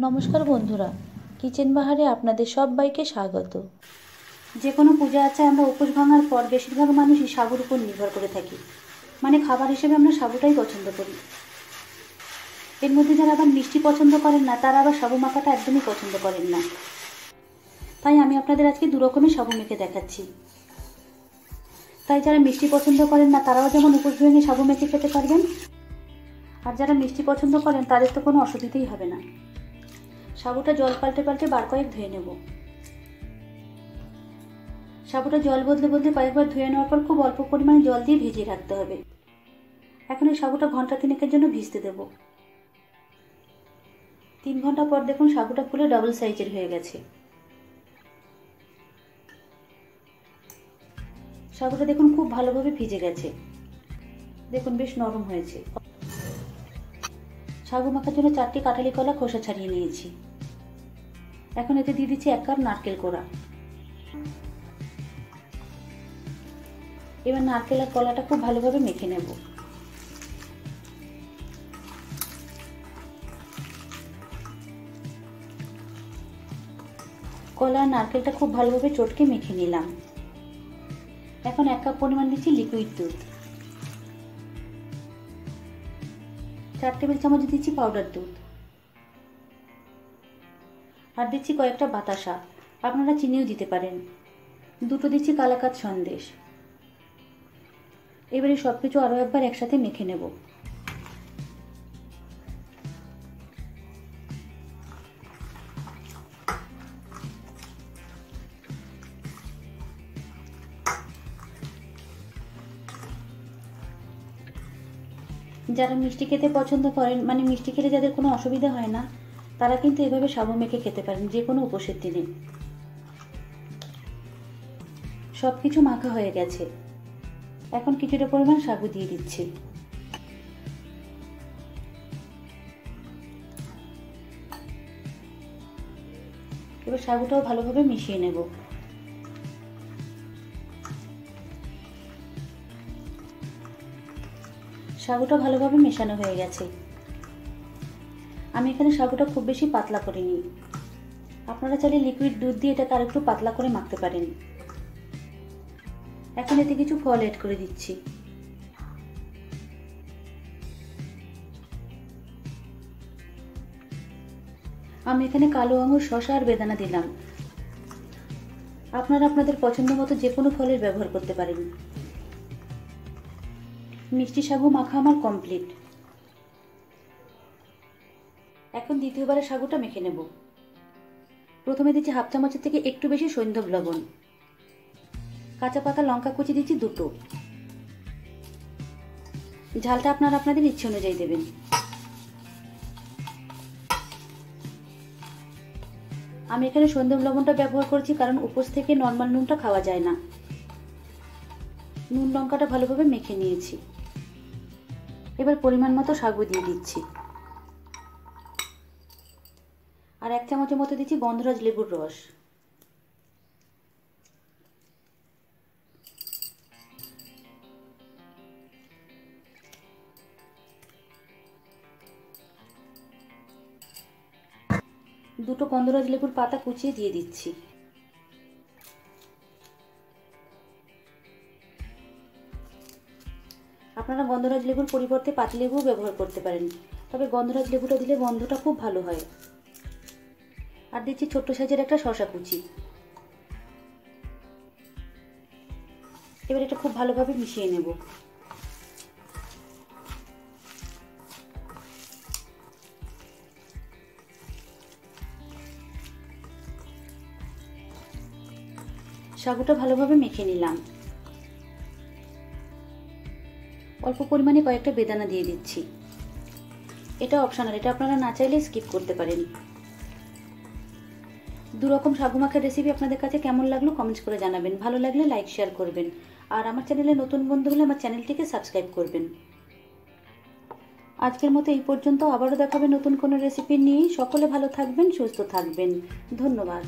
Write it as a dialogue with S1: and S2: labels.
S1: নমস্কার বন্ধুরা, কিচেন বাহারে আপনাদের সবাইকে স্বাগত। যে কোনো পূজা আচায় আমরা উপোস ভাঙার পর বেশিরভাগ মানুষই সাবুর উপর নির্ভর করে থাকি। মানে খাবার হিসেবে আমরা সাবুটাই পছন্দ করি। এর মধ্যে যারা আবার মিষ্টি পছন্দ করেন না, তারা আবার সাবু মাখাটা একদমই পছন্দ করেন না। তাই আমি আপনাদের আজকে দু রকমের সাবু মেখে দেখাচ্ছি। তাই যারা মিষ্টি পছন্দ করেন না, তারাও যেমন উপোস ভেঙে সাবু মেখে খেতে পারবেন, আর যারা মিষ্টি পছন্দ করেন তাদের তো কোনো অসুবিধাই হবে না। সাবুটা জল পাল্টে পাল্টে বার কয়েক ধুয়ে নেব। সাবুটা জল বদলে বদলে কয়েকবার ধুয়ে নেওয়ার পর খুব অল্প পরিমাণে জল দিয়ে ভিজিয়ে রাখতে হবে। এখন এই সাবুটা ঘন্টা তিনেকের জন্য ভিজতে দেব। 3 ঘন্টা পর দেখুন সাবুটা ফুলে ডাবল সাইজের হয়ে গেছে। সাবুটা দেখুন খুব ভালোভাবে ভিজে গেছে। দেখুন বেশ নরম হয়েছে। সাবু মাখার জন্য 4টি কাঁঠালি কলা খোসা ছাড়িয়ে নিয়েছি। এখন এতে দিয়ে দিচ্ছি 1 কাপ নারকেল কোড়া। এবার নারকেল আর কলাটা খুব ভালোভাবে মেখে নেব। কলা আর নারকেলটা খুব ভালোভাবে চটকে মেখে নিলাম। এখন 1 কাপ পরিমাণ দিচ্ছি লিকুইড দুধ। 4 টেবিল চামচ দিচ্ছি পাউডার দুধ। আর দিচ্ছি কয়েকটা বাতাসা, আপনারা চিনিও দিতে পারেন। 2টো দিচ্ছি কালাকাঁদ সন্দেশ। এবারে সবকিছু আরও একবার একসাথে মেখে নেব। যারা মিষ্টি খেতে পছন্দ করেন, মানে মিষ্টি খেলে যাদের কোনো অসুবিধা হয় না, তারা কিন্তু এভাবে সাবু মেখে খেতে পারেন যে কোনো উপোসের দিনে। সব কিছু মাখা হয়ে গেছে। এখন কিছুটা পরিমাণ সাবু দিয়ে দিচ্ছি। এবার সাবুটাও ভালোভাবে মিশিয়ে নেব। সাবুটা ভালোভাবে মেশানো হয়ে গেছে। আমি এখানে সাবুটা খুব বেশি পাতলা করিনি। আপনারা চাইলে লিকুইড দুধ দিয়ে এটাকে আরেকটু পাতলা করে মাখতে পারেন। এখন এতে কিছু ফল এড করে দিচ্ছি। আমি এখানে কালো আঙুর, শসা আর বেদানা দিলাম। আপনারা আপনাদের পছন্দ মতো যে কোনো ফলের ব্যবহার করতে পারেন। মিষ্টি সাবু মাখা আমার কমপ্লিট। এখন দ্বিতীয়বারে সাবুটা মেখে নেব। প্রথমে দিচ্ছি 1/2 চামচের থেকে একটু বেশি সৈন্ধব লবণ। কাঁচা পাকা লঙ্কা কুচি দিচ্ছি 2টো। ঝালটা আপনারা আপনাদের ইচ্ছে অনুযায়ী দেবেন। আমি এখানে সৈন্ধব লবণটা ব্যবহার করছি কারণ উপোস থেকে নর্মাল নুনটা খাওয়া যায় না। নুন লঙ্কাটা ভালোভাবে মেখে নিয়েছি। এবার পরিমাণ মতো সাবু দিয়ে দিচ্ছি। আর 1 চামচের মতো দিচ্ছি গন্ধরাজ লেবুর রস। দুটো গন্ধরাজ লেবুর পাতা কুচিয়ে দিয়ে দিচ্ছি। আপনারা গন্ধরাজ লেবুর পরিবর্তে পাতিলেবুও ব্যবহার করতে পারেন, তবে গন্ধরাজ লেবুটা দিলে গন্ধটা খুব ভালো হয়। আর দিচ্ছি ছোট্ট সাইজের একটা শসা কুচি। এবার এটা খুব ভালোভাবে মিশিয়ে নেব। সাবুটা ভালোভাবে মেখে নিলাম। অল্প পরিমাণে কয়েকটা বেদানা দিয়ে দিচ্ছি। এটা অপশনাল, এটা আপনারা না চাইলে স্কিপ করতে পারেন। 2 রকম সাবু মাখার রেসিপি আপনাদের কাছে কেমন লাগলো কমেন্টস করে জানাবেন। ভালো লাগলে লাইক শেয়ার করবেন। আর আমার চ্যানেলে নতুন বন্ধু হলে আমার চ্যানেলটিকে সাবস্ক্রাইব করবেন। আজকের মতো এই পর্যন্ত। আবারও দেখাবে নতুন কোনো রেসিপি নিয়ে। সকলে ভালো থাকবেন, সুস্থ থাকবেন। ধন্যবাদ।